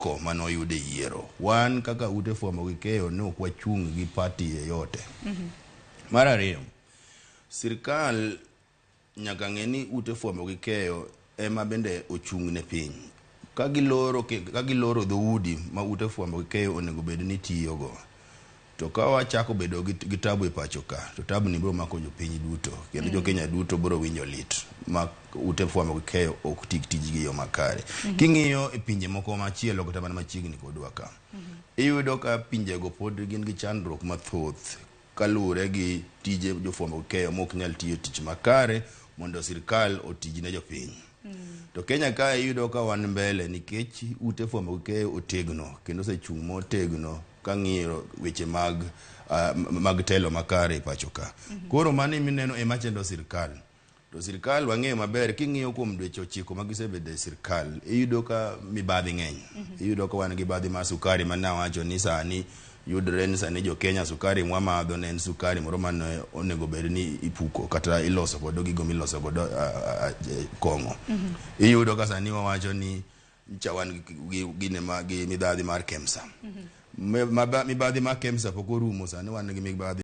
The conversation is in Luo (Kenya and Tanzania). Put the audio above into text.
ko manoyude yiero. Wan kaka ute fwambo gi keyo ne ok wachung' gi party yote. Mar ariyo, sirkal nyaka ng'e ni ute fwambo gi keyo ema bende ochung' ne piny. Ka giloro dhoudi ma ute fwambo gi keyo onego bed ni tiyogo, to ka wachako bedo gi tabu e pacho ka, to tabu ni biro mako jopiny duto, kendo jo-Kenya duto biro winjo lit ma ute fwambo gi keyo ok tik tijgi yo makare. King'iyo e pinje moko machielo kata mana machiegni kodwa ka, iyudo ka pinjego pod gin gi chandruok mathoth kaluwore gi tije jofwambo gi keyo mok nyal tiyo tich makare mondo sirkal otijne jopiny. To Kenya ka iyudo ka wan mbele nikech ute fwambo gi keyo otegno kendo osechung' motegno ka ng'iyo weche mag telo makare e pacho ka. Koro mano mineno ema chendo sirkal. To sirkal wang'eyo maber, king'iyo kuom dweche 9 ma gisebedo e sirkal, iyudo ka mibadhi ng'eny. Iyudo ka wan gi badhi mar sukari manawacho ni sani yudre ni sani jo-Kenya sukari mwamadho ne en sukari moro mane onego bed ni ipuko kata iloso godo gigo miloso godo kong'o. Iyudo ka sani wawacho ni wan gi midhadhi mar KEMSA. Mibadhi mar KEMSA pok orumo, sani wan gi mibadhi